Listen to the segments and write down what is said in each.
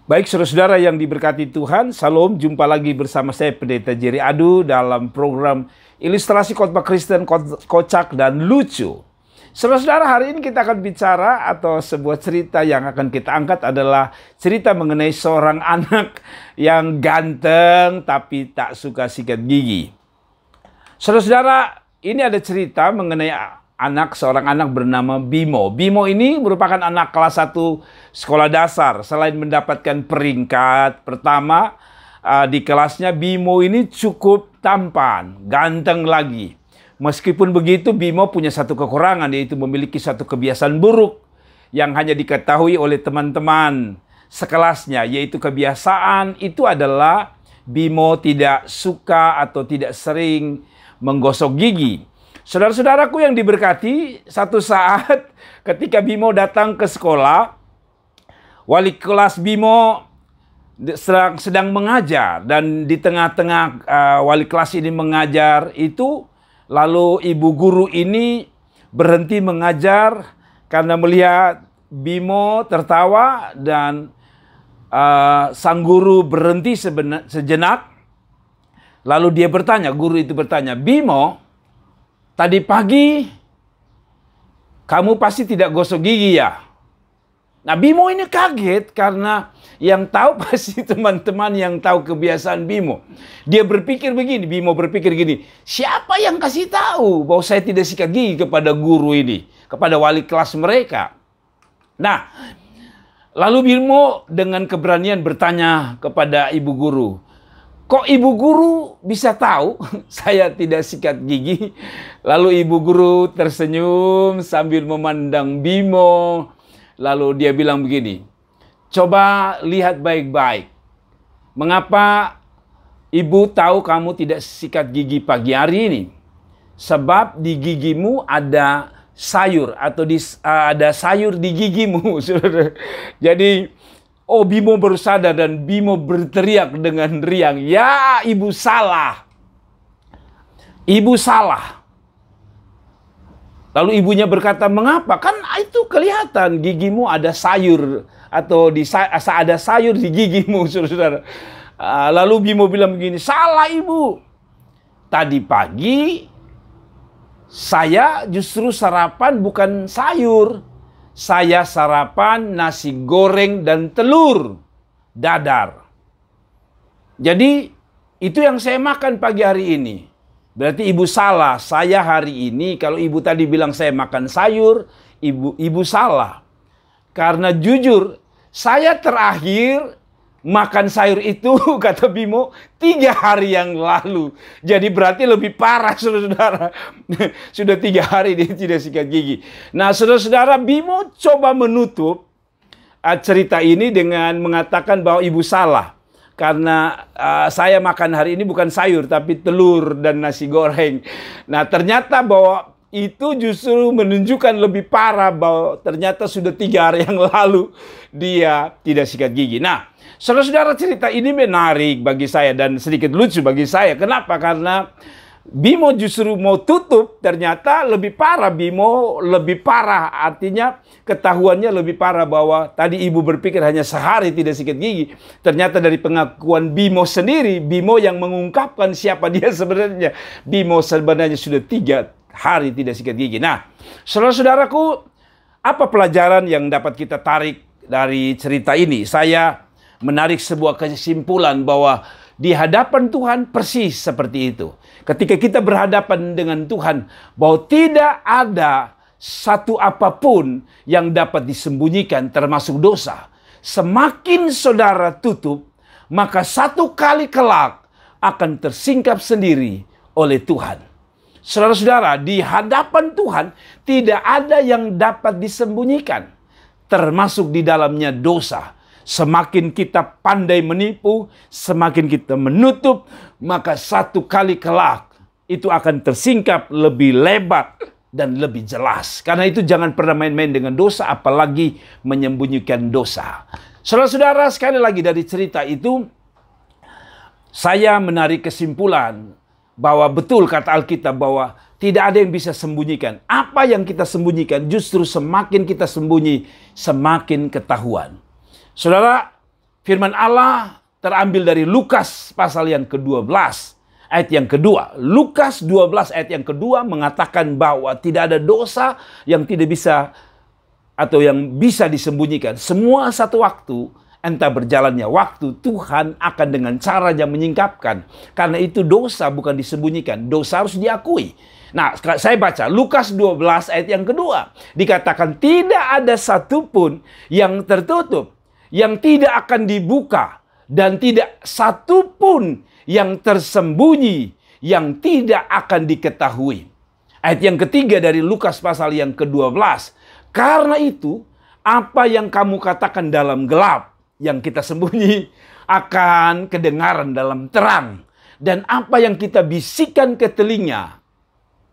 Baik, saudara-saudara yang diberkati Tuhan, Salam, jumpa lagi bersama saya Pendeta Jerry Adu dalam program Ilustrasi Khotbah Kristen Kocak dan Lucu. Saudara-saudara, hari ini kita akan bicara atau sebuah cerita yang akan kita angkat adalah cerita mengenai seorang anak yang ganteng tapi tak suka sikat gigi. Saudara-saudara, ini ada cerita mengenai seorang anak bernama Bimo. Bimo ini merupakan anak kelas 1 sekolah dasar. Selain mendapatkan peringkat pertama di kelasnya, Bimo ini cukup tampan, ganteng lagi. Meskipun begitu, Bimo punya satu kekurangan, yaitu memiliki satu kebiasaan buruk yang hanya diketahui oleh teman-teman sekelasnya, yaitu kebiasaan itu adalah Bimo tidak suka atau tidak sering menggosok gigi. Saudara-saudaraku yang diberkati, satu saat ketika Bimo datang ke sekolah, wali kelas Bimo sedang mengajar, dan di tengah-tengah wali kelas ini mengajar itu, lalu ibu guru ini berhenti mengajar karena melihat Bimo tertawa, dan sang guru berhenti sejenak. Lalu dia bertanya, guru itu bertanya, "Bimo, tadi pagi kamu pasti tidak gosok gigi ya?" Nah, Bimo ini kaget karena yang tahu pasti teman-teman yang tahu kebiasaan Bimo. Dia berpikir begini, Bimo berpikir gini, siapa yang kasih tahu bahwa saya tidak sikat gigi kepada guru ini, kepada wali kelas mereka? Nah, lalu Bimo dengan keberanian bertanya kepada ibu guru, "Kok ibu guru bisa tahu saya tidak sikat gigi?" Lalu ibu guru tersenyum sambil memandang Bimo. Lalu dia bilang begini, "Coba lihat baik-baik. Mengapa ibu tahu kamu tidak sikat gigi pagi hari ini? Sebab di gigimu ada sayur atau ada sayur di gigimu." Jadi, Bimo baru sadar dan Bimo berteriak dengan riang, "Ya, ibu salah. Ibu salah." Lalu ibunya berkata, "Mengapa? Kan itu kelihatan gigimu ada sayur atau ada sayur di gigimu, saudara." Lalu Bimo bilang begini, "Salah ibu. Tadi pagi saya justru sarapan bukan sayur. Saya sarapan nasi goreng dan telur dadar. Jadi itu yang saya makan pagi hari ini. Berarti ibu salah. Saya hari ini, kalau ibu tadi bilang saya makan sayur, ibu salah. Karena jujur, saya terakhir makan sayur itu," kata Bimo, "3 hari yang lalu." Jadi berarti lebih parah, saudara-saudara. Sudah 3 hari dia tidak sikat gigi. Nah, saudara-saudara, Bimo coba menutup cerita ini dengan mengatakan bahwa ibu salah. Karena saya makan hari ini bukan sayur, tapi telur dan nasi goreng. Nah, ternyata bahwa itu justru menunjukkan lebih parah, bahwa ternyata sudah 3 hari yang lalu dia tidak sikat gigi. Nah, saudara-saudara, cerita ini menarik bagi saya dan sedikit lucu bagi saya. Kenapa? Karena Bimo justru mau tutup, ternyata lebih parah. Bimo lebih parah, artinya ketahuannya lebih parah bahwa tadi ibu berpikir hanya sehari tidak sikat gigi. Ternyata dari pengakuan Bimo sendiri, Bimo yang mengungkapkan siapa dia sebenarnya. Bimo sebenarnya sudah 3 hari tidak sikat gigi. Nah, saudara-saudaraku, apa pelajaran yang dapat kita tarik dari cerita ini? Saya menarik sebuah kesimpulan bahwa di hadapan Tuhan persis seperti itu. Ketika kita berhadapan dengan Tuhan, bahwa tidak ada satu apapun yang dapat disembunyikan, termasuk dosa. Semakin saudara tutup, maka satu kali kelak akan tersingkap sendiri oleh Tuhan. Saudara-saudara, di hadapan Tuhan tidak ada yang dapat disembunyikan, termasuk di dalamnya dosa. Semakin kita pandai menipu, semakin kita menutup, maka satu kali kelak itu akan tersingkap lebih lebat dan lebih jelas. Karena itu jangan pernah main-main dengan dosa, apalagi menyembunyikan dosa. Saudara-saudara, sekali lagi dari cerita itu, saya menarik kesimpulan bahwa betul kata Alkitab bahwa tidak ada yang bisa sembunyikan. Apa yang kita sembunyikan justru semakin kita sembunyi, semakin ketahuan. Saudara, Firman Allah terambil dari Lukas pasal yang ke-12. Ayat yang kedua. Lukas 12 ayat yang kedua mengatakan bahwa tidak ada dosa yang tidak bisa atau yang bisa disembunyikan. Semua satu waktu, entah berjalannya waktu, Tuhan akan dengan caranya menyingkapkan. Karena itu dosa bukan disembunyikan, dosa harus diakui. Nah, saya baca Lukas 12 ayat yang kedua. Dikatakan tidak ada satupun yang tertutup, yang tidak akan dibuka, dan tidak satupun yang tersembunyi, yang tidak akan diketahui. Ayat yang ketiga dari Lukas pasal yang ke-12. Karena itu, apa yang kamu katakan dalam gelap, yang kita sembunyi, akan kedengaran dalam terang. Dan apa yang kita bisikan ke telinga,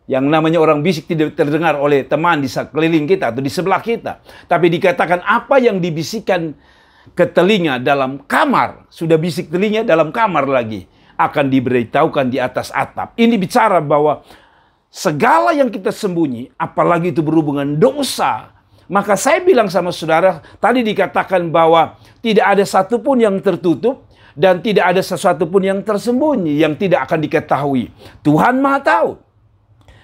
yang namanya orang bisik tidak terdengar oleh teman di sekeliling kita atau di sebelah kita. Tapi dikatakan apa yang dibisikkan ke telinga dalam kamar, sudah bisik telinga dalam kamar lagi, akan diberitahukan di atas atap. Ini bicara bahwa segala yang kita sembunyi, apalagi itu berhubungan dosa. Maka saya bilang sama saudara, tadi dikatakan bahwa tidak ada satupun yang tertutup dan tidak ada sesuatu pun yang tersembunyi, yang tidak akan diketahui. Tuhan Maha tahu.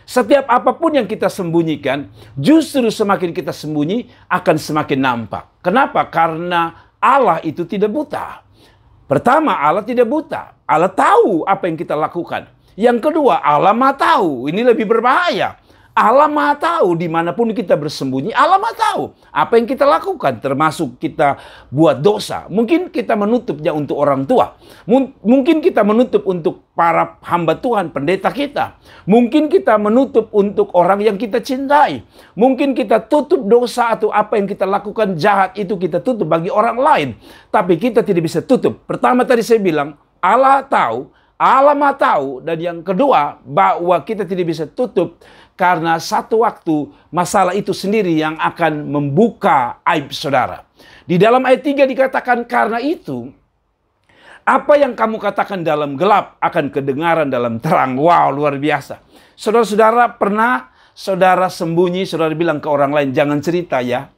Setiap apapun yang kita sembunyikan, justru semakin kita sembunyi akan semakin nampak. Kenapa? Karena Allah itu tidak buta. Pertama, Allah tidak buta. Allah tahu apa yang kita lakukan. Yang kedua, Allah Maha tahu. Ini lebih berbahaya. Allah Maha tahu dimanapun kita bersembunyi. Allah Maha tahu apa yang kita lakukan, termasuk kita buat dosa. Mungkin kita menutupnya untuk orang tua. Mungkin kita menutup untuk para hamba Tuhan, pendeta kita. Mungkin kita menutup untuk orang yang kita cintai. Mungkin kita tutup dosa atau apa yang kita lakukan jahat itu kita tutup bagi orang lain. Tapi kita tidak bisa tutup. Pertama tadi saya bilang, Allah tahu, Allah Maha tahu. Dan yang kedua, bahwa kita tidak bisa tutup karena satu waktu masalah itu sendiri yang akan membuka aib saudara. Di dalam ayat 3 dikatakan karena itu, apa yang kamu katakan dalam gelap akan kedengaran dalam terang. Wow, luar biasa. Saudara-saudara, pernah saudara sembunyi, saudara bilang ke orang lain, jangan cerita ya.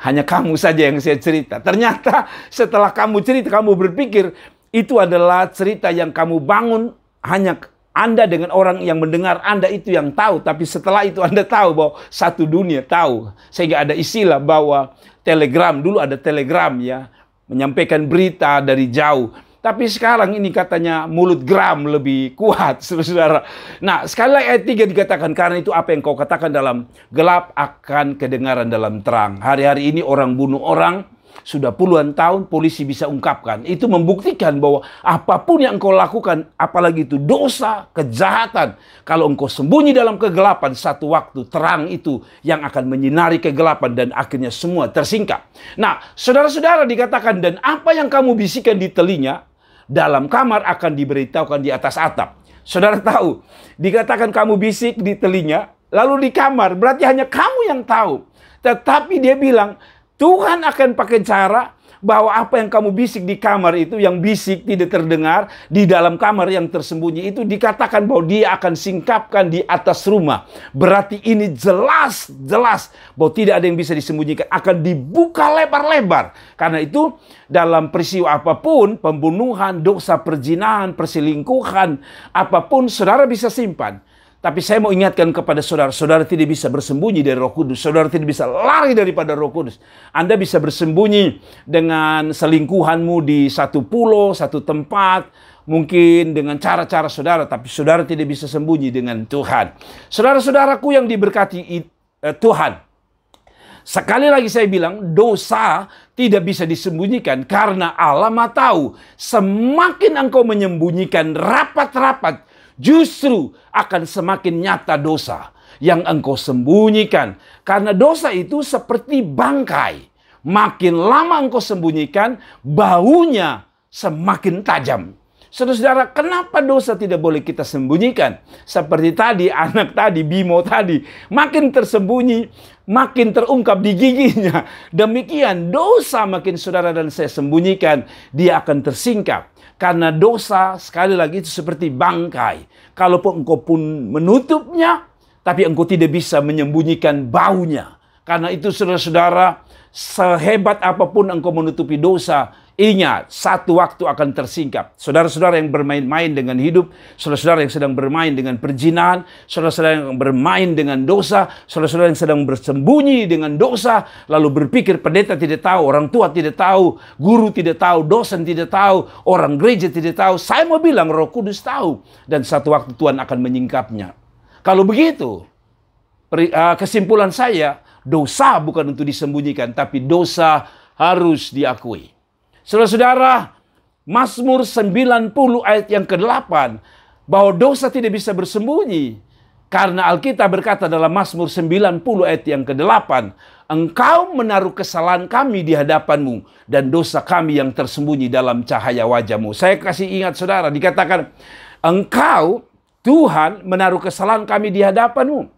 Hanya kamu saja yang saya cerita. Ternyata setelah kamu cerita, kamu berpikir itu adalah cerita yang kamu bangun, hanya Anda dengan orang yang mendengar Anda itu yang tahu. Tapi setelah itu Anda tahu bahwa satu dunia tahu. Sehingga ada istilah bahwa telegram, dulu ada telegram ya, menyampaikan berita dari jauh. Tapi sekarang ini katanya mulut gram lebih kuat, saudara. Nah, sekali lagi ayat 3 dikatakan, karena itu apa yang kau katakan dalam gelap akan kedengaran dalam terang. Hari-hari ini orang bunuh orang, sudah puluhan tahun polisi bisa ungkapkan. Itu membuktikan bahwa apapun yang engkau lakukan, apalagi itu dosa, kejahatan, kalau engkau sembunyi dalam kegelapan, satu waktu terang itu yang akan menyinari kegelapan dan akhirnya semua tersingkap. Nah, saudara-saudara dikatakan, dan apa yang kamu bisikan di telinga dalam kamar akan diberitahukan di atas atap. Saudara tahu, dikatakan kamu bisik di telinga, lalu di kamar, berarti hanya kamu yang tahu. Tetapi dia bilang, Tuhan akan pakai cara bahwa apa yang kamu bisik di kamar itu, yang bisik tidak terdengar, di dalam kamar yang tersembunyi itu dikatakan bahwa dia akan singkapkan di atas rumah. Berarti ini jelas bahwa tidak ada yang bisa disembunyikan, akan dibuka lebar-lebar. Karena itu dalam peristiwa apapun, pembunuhan, dosa perzinahan, perselingkuhan, apapun saudara bisa simpan. Tapi saya mau ingatkan kepada saudara, saudara tidak bisa bersembunyi dari Roh Kudus. Saudara tidak bisa lari daripada Roh Kudus. Anda bisa bersembunyi dengan selingkuhanmu di satu pulau, satu tempat, mungkin dengan cara-cara saudara, tapi saudara tidak bisa sembunyi dengan Tuhan. Saudara-saudaraku yang diberkati Tuhan, sekali lagi saya bilang, dosa tidak bisa disembunyikan karena Allah Maha tahu. Semakin engkau menyembunyikan rapat-rapat, justru akan semakin nyata dosa yang engkau sembunyikan. Karena dosa itu seperti bangkai. Makin lama engkau sembunyikan, baunya semakin tajam. Saudara-saudara, kenapa dosa tidak boleh kita sembunyikan? Seperti tadi, anak tadi, Bimo tadi, makin tersembunyi, makin terungkap di giginya. Demikian, dosa makin saudara dan saya sembunyikan, dia akan tersingkap. Karena dosa sekali lagi itu seperti bangkai. Kalaupun engkau pun menutupnya, tapi engkau tidak bisa menyembunyikan baunya. Karena itu saudara-saudara, sehebat apapun engkau menutupi dosa, Ingat, satu waktu akan tersingkap. Saudara-saudara yang bermain-main dengan hidup, saudara-saudara yang sedang bermain dengan perzinahan, saudara-saudara yang bermain dengan dosa, saudara-saudara yang sedang bersembunyi dengan dosa, lalu berpikir pendeta tidak tahu, orang tua tidak tahu, guru tidak tahu, dosen tidak tahu, orang gereja tidak tahu. Saya mau bilang Roh Kudus tahu, dan satu waktu Tuhan akan menyingkapnya. Kalau begitu, kesimpulan saya, dosa bukan untuk disembunyikan, tapi dosa harus diakui. Saudara-saudara, Mazmur 90 ayat yang ke-8, bahwa dosa tidak bisa bersembunyi. Karena Alkitab berkata dalam Mazmur 90 ayat yang ke-8, Engkau menaruh kesalahan kami di hadapanmu, dan dosa kami yang tersembunyi dalam cahaya wajahmu. Saya kasih ingat saudara, dikatakan, Engkau, Tuhan, menaruh kesalahan kami di hadapanmu.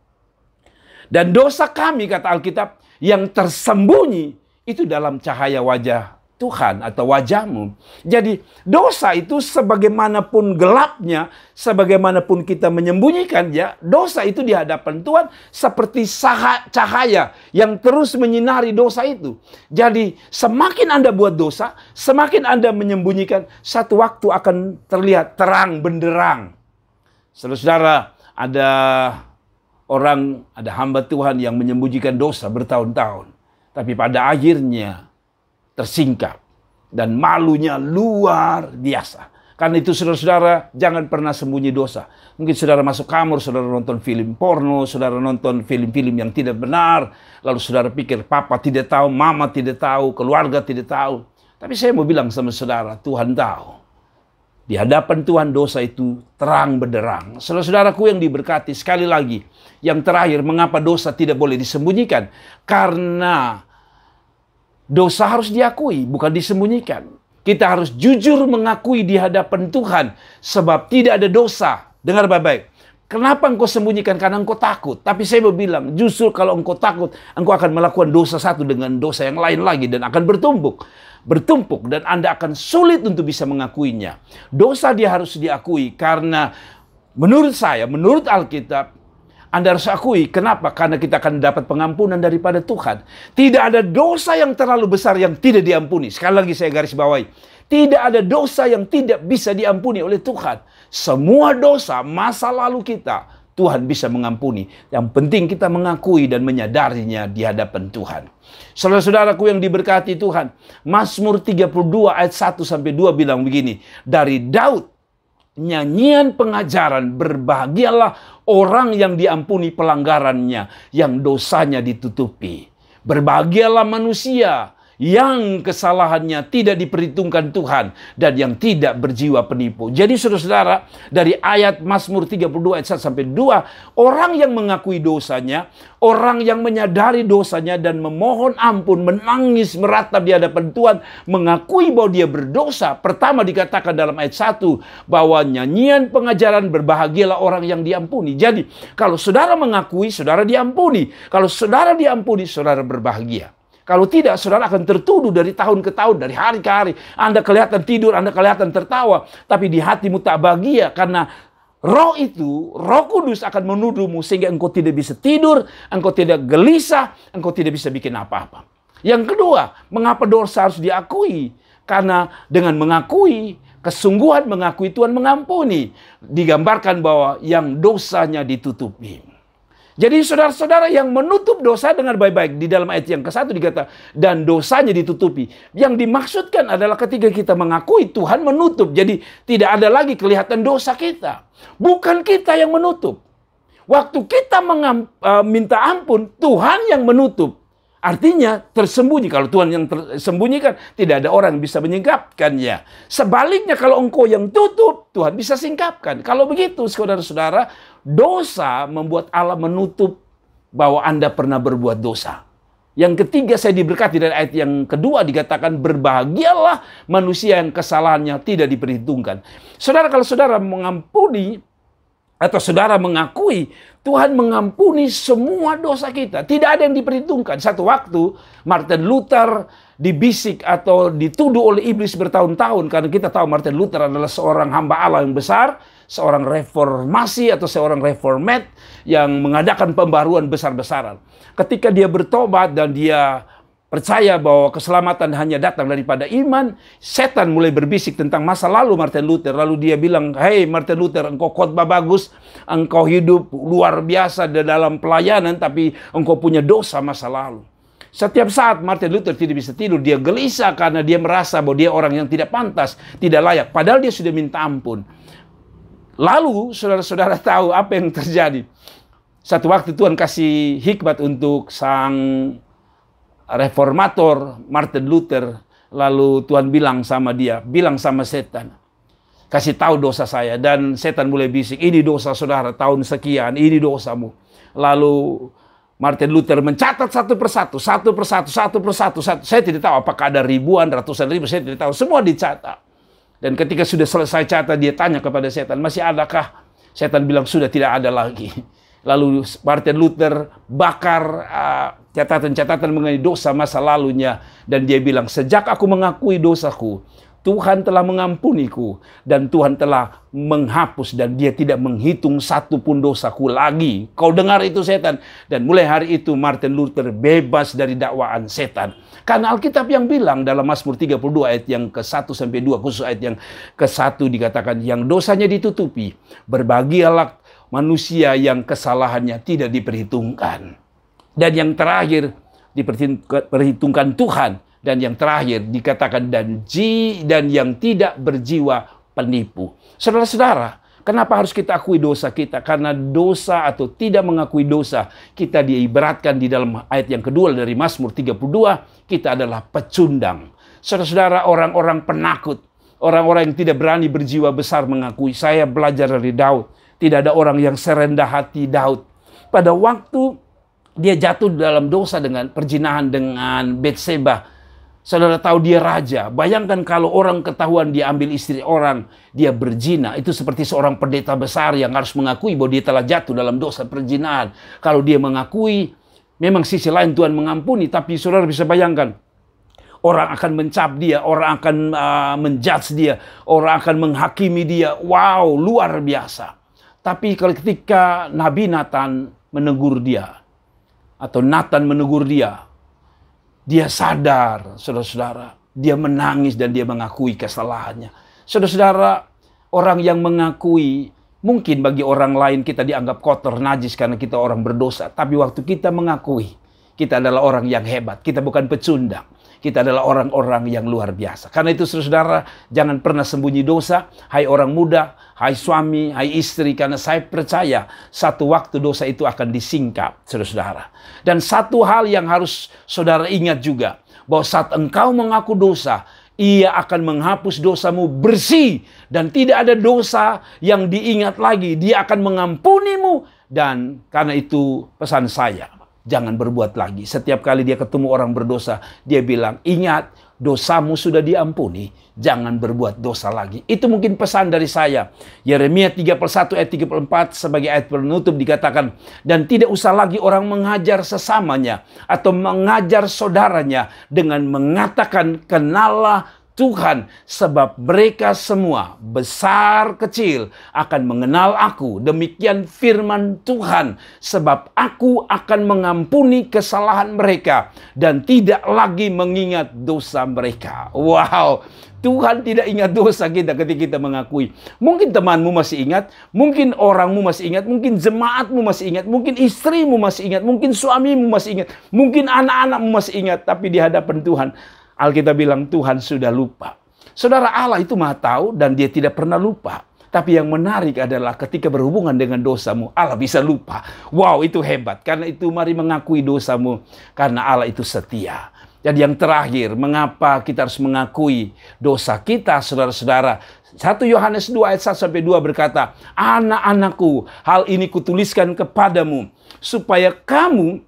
Dan dosa kami, kata Alkitab, yang tersembunyi, itu dalam cahaya wajah Tuhan atau wajahmu. Jadi dosa itu sebagaimanapun gelapnya, sebagaimanapun kita menyembunyikan ya, dosa itu di hadapan Tuhan seperti cahaya yang terus menyinari dosa itu. Jadi semakin Anda buat dosa, semakin Anda menyembunyikan, satu waktu akan terlihat terang benderang. Saudara-saudara, ada hamba Tuhan yang menyembunyikan dosa bertahun-tahun, tapi pada akhirnya tersingkap. Dan malunya luar biasa. Karena itu saudara-saudara, jangan pernah sembunyi dosa. Mungkin saudara masuk kamar, saudara nonton film porno, saudara nonton film-film yang tidak benar. Lalu saudara pikir, papa tidak tahu, mama tidak tahu, keluarga tidak tahu. Tapi saya mau bilang sama saudara, Tuhan tahu. Di hadapan Tuhan dosa itu terang benderang. Saudara-saudaraku yang diberkati, sekali lagi. Yang terakhir, mengapa dosa tidak boleh disembunyikan? Karena dosa harus diakui, bukan disembunyikan. Kita harus jujur mengakui di hadapan Tuhan, sebab tidak ada dosa. Dengar baik-baik. Kenapa engkau sembunyikan? Karena engkau takut. Tapi saya mau bilang, justru kalau engkau takut, engkau akan melakukan dosa satu dengan dosa yang lain lagi, dan akan bertumpuk, dan Anda akan sulit untuk bisa mengakuinya. Dosa dia harus diakui, karena menurut saya, menurut Alkitab, Anda harus akui. Kenapa? Karena kita akan dapat pengampunan daripada Tuhan. Tidak ada dosa yang terlalu besar yang tidak diampuni. Sekali lagi saya garis bawahi. Tidak ada dosa yang tidak bisa diampuni oleh Tuhan. Semua dosa masa lalu kita, Tuhan bisa mengampuni. Yang penting kita mengakui dan menyadarinya di hadapan Tuhan. Saudara-saudaraku yang diberkati Tuhan, Mazmur 32 ayat 1-2 bilang begini. Dari Daud, nyanyian pengajaran, berbahagialah orang yang diampuni pelanggarannya, yang dosanya ditutupi. Berbahagialah manusia yang kesalahannya tidak diperhitungkan Tuhan, dan yang tidak berjiwa penipu. Jadi saudara-saudara, dari ayat Mazmur 32 ayat 1-2, orang yang mengakui dosanya, orang yang menyadari dosanya dan memohon ampun, menangis meratap di hadapan Tuhan, mengakui bahwa dia berdosa. Pertama dikatakan dalam ayat 1 bahwa nyanyian pengajaran, berbahagialah orang yang diampuni. Jadi kalau saudara mengakui, saudara diampuni. Kalau saudara diampuni, saudara berbahagia. Kalau tidak, saudara akan tertuduh dari tahun ke tahun, dari hari ke hari. Anda kelihatan tidur, Anda kelihatan tertawa, tapi di hatimu tak bahagia, karena roh itu, Roh Kudus akan menuduhmu sehingga engkau tidak bisa tidur, engkau tidak gelisah, engkau tidak bisa bikin apa-apa. Yang kedua, mengapa dosa harus diakui? Karena dengan mengakui, kesungguhan mengakui, Tuhan mengampuni. Digambarkan bahwa yang dosanya ditutupi. Jadi saudara-saudara yang menutup dosa, dengar baik-baik. Di dalam ayat yang ke-1 dikata, dan dosanya ditutupi. Yang dimaksudkan adalah ketika kita mengakui, Tuhan menutup. Jadi tidak ada lagi kelihatan dosa kita. Bukan kita yang menutup. Waktu kita minta ampun, Tuhan yang menutup. Artinya tersembunyi. Kalau Tuhan yang tersembunyikan, tidak ada orang yang bisa menyingkapkannya. Sebaliknya kalau engkau yang tutup, Tuhan bisa singkapkan. Kalau begitu, saudara-saudara, dosa membuat Allah menutup bahwa Anda pernah berbuat dosa. Yang ketiga, saya diberkati dari ayat yang kedua dikatakan, berbahagialah manusia yang kesalahannya tidak diperhitungkan. Saudara, kalau saudara mengampuni atau saudara mengakui, Tuhan mengampuni semua dosa kita. Tidak ada yang diperhitungkan. Satu waktu, Martin Luther dibisik atau dituduh oleh iblis bertahun-tahun. Karena kita tahu Martin Luther adalah seorang hamba Allah yang besar. Seorang reformasi atau seorang reformat yang mengadakan pembaruan besar-besaran. Ketika dia bertobat dan dia percaya bahwa keselamatan hanya datang daripada iman, setan mulai berbisik tentang masa lalu Martin Luther. Lalu dia bilang, "Hei Martin Luther, engkau khotbah bagus, engkau hidup luar biasa di dalam pelayanan, tapi engkau punya dosa masa lalu." Setiap saat Martin Luther tidak bisa tidur, dia gelisah karena dia merasa bahwa dia orang yang tidak pantas, tidak layak. Padahal dia sudah minta ampun. Lalu saudara-saudara tahu apa yang terjadi. Satu waktu Tuhan kasih hikmat untuk sang reformator Martin Luther. Lalu Tuhan bilang sama dia, bilang sama setan, kasih tahu dosa saya. Dan setan mulai bisik, ini dosa saudara tahun sekian, ini dosamu. Lalu Martin Luther mencatat satu persatu. Saya tidak tahu apakah ada ribuan, ratusan ribu, saya tidak tahu. Semua dicatat. Dan ketika sudah selesai catat, dia tanya kepada setan, masih adakah? Setan bilang, sudah tidak ada lagi. Lalu Martin Luther bakar catatan-catatan mengenai dosa masa lalunya. Dan dia bilang, sejak aku mengakui dosaku, Tuhan telah mengampuniku. Dan Tuhan telah menghapus. Dan dia tidak menghitung satu pun dosaku lagi. Kau dengar itu setan? Dan mulai hari itu Martin Luther bebas dari dakwaan setan. Karena Alkitab yang bilang dalam Mazmur 32 ayat yang ke-1 sampai 2, khusus ayat yang ke-1 dikatakan, yang dosanya ditutupi, berbahagialah manusia yang kesalahannya tidak diperhitungkan. Dan yang terakhir diperhitungkan Tuhan. Dan yang terakhir dikatakan dan yang tidak berjiwa penipu. Saudara-saudara, kenapa harus kita akui dosa kita? Karena dosa atau tidak mengakui dosa, kita diibaratkan di dalam ayat yang kedua dari Mazmur 32, kita adalah pecundang. Saudara-saudara, orang-orang penakut, orang-orang yang tidak berani berjiwa besar mengakui. Saya belajar dari Daud. Tidak ada orang yang serendah hati Daud. Pada waktu dia jatuh dalam dosa dengan perzinahan dengan Betseba, saudara tahu dia raja. Bayangkan kalau orang ketahuan dia ambil istri orang, dia berzina. Itu seperti seorang pendeta besar yang harus mengakui bahwa dia telah jatuh dalam dosa perzinahan. Kalau dia mengakui, memang sisi lain Tuhan mengampuni. Tapi saudara bisa bayangkan, orang akan mencap dia, orang akan menjudge dia, orang akan menghakimi dia. Wow, luar biasa. Tapi ketika Nabi Nathan menegur dia, atau Nathan menegur dia, dia sadar, saudara-saudara. Dia menangis dan dia mengakui kesalahannya. Saudara-saudara, orang yang mengakui, mungkin bagi orang lain kita dianggap kotor, najis karena kita orang berdosa. Tapi waktu kita mengakui, kita adalah orang yang hebat. Kita bukan pecundang. Kita adalah orang-orang yang luar biasa. Karena itu saudara, jangan pernah sembunyi dosa. Hai orang muda, hai suami, hai istri. Karena saya percaya satu waktu dosa itu akan disingkap, saudara-saudara. Dan satu hal yang harus saudara ingat juga, bahwa saat engkau mengaku dosa, Ia akan menghapus dosamu bersih. Dan tidak ada dosa yang diingat lagi. Dia akan mengampunimu. Dan karena itu pesan saya, jangan berbuat lagi. Setiap kali dia ketemu orang berdosa, dia bilang, ingat, dosamu sudah diampuni. Jangan berbuat dosa lagi. Itu mungkin pesan dari saya. Yeremia 31 ayat 34 sebagai ayat penutup dikatakan, dan tidak usah lagi orang mengajar sesamanya atau mengajar saudaranya dengan mengatakan, kenallah Tuhan, sebab mereka semua besar kecil akan mengenal aku. Demikian firman Tuhan, sebab aku akan mengampuni kesalahan mereka dan tidak lagi mengingat dosa mereka. Wow, Tuhan tidak ingat dosa kita ketika kita mengakui. Mungkin temanmu masih ingat, mungkin orangmu masih ingat, mungkin jemaatmu masih ingat, mungkin istrimu masih ingat, mungkin suamimu masih ingat, mungkin anak-anakmu masih ingat, tapi di hadapan Tuhan, Alkitab bilang Tuhan sudah lupa. Saudara, Allah itu Maha tahu dan Dia tidak pernah lupa. Tapi yang menarik adalah ketika berhubungan dengan dosamu, Allah bisa lupa. Wow, itu hebat. Karena itu mari mengakui dosamu. Karena Allah itu setia. Dan yang terakhir, mengapa kita harus mengakui dosa kita, saudara-saudara? 1 Yohanes 2 ayat 1-2 berkata, anak-anakku, hal ini kutuliskan kepadamu, supaya kamu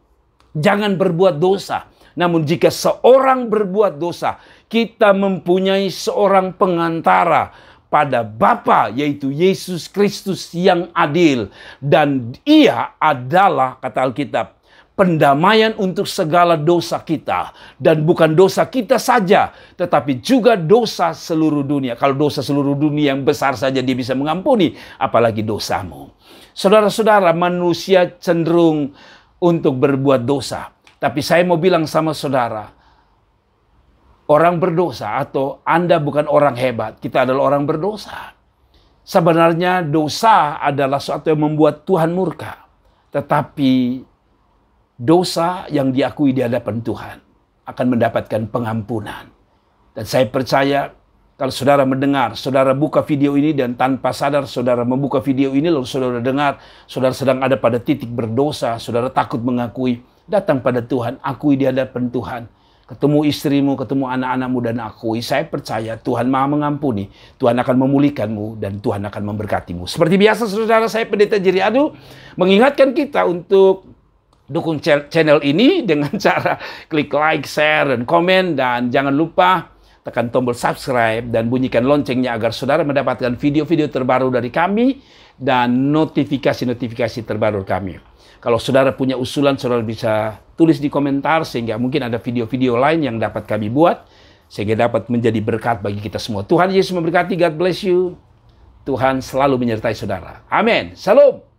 jangan berbuat dosa. Namun jika seorang berbuat dosa, kita mempunyai seorang pengantara pada Bapa, yaitu Yesus Kristus yang adil. Dan Ia adalah, kata Alkitab, pendamaian untuk segala dosa kita. Dan bukan dosa kita saja, tetapi juga dosa seluruh dunia. Kalau dosa seluruh dunia yang besar saja Dia bisa mengampuni, apalagi dosamu. Saudara-saudara, manusia cenderung untuk berbuat dosa. Tapi saya mau bilang sama saudara, orang berdosa atau Anda bukan orang hebat, kita adalah orang berdosa. Sebenarnya dosa adalah sesuatu yang membuat Tuhan murka. Tetapi dosa yang diakui di hadapan Tuhan akan mendapatkan pengampunan. Dan saya percaya kalau saudara mendengar, saudara buka video ini dan tanpa sadar saudara membuka video ini lalu saudara dengar, saudara sedang ada pada titik berdosa, saudara takut mengakui, datang pada Tuhan, akui di hadapan Tuhan. Ketemu istrimu, ketemu anak-anakmu dan akui, saya percaya Tuhan Maha mengampuni, Tuhan akan memulihkanmu dan Tuhan akan memberkatimu. Seperti biasa saudara, saya Pendeta Jerry Adu mengingatkan kita untuk dukung channel ini dengan cara klik like, share, dan komen, dan jangan lupa tekan tombol subscribe dan bunyikan loncengnya agar saudara mendapatkan video-video terbaru dari kami dan notifikasi-notifikasi terbaru kami. Kalau saudara punya usulan, saudara bisa tulis di komentar sehingga mungkin ada video-video lain yang dapat kami buat sehingga dapat menjadi berkat bagi kita semua. Tuhan Yesus memberkati, God bless you. Tuhan selalu menyertai saudara. Amin. Salam.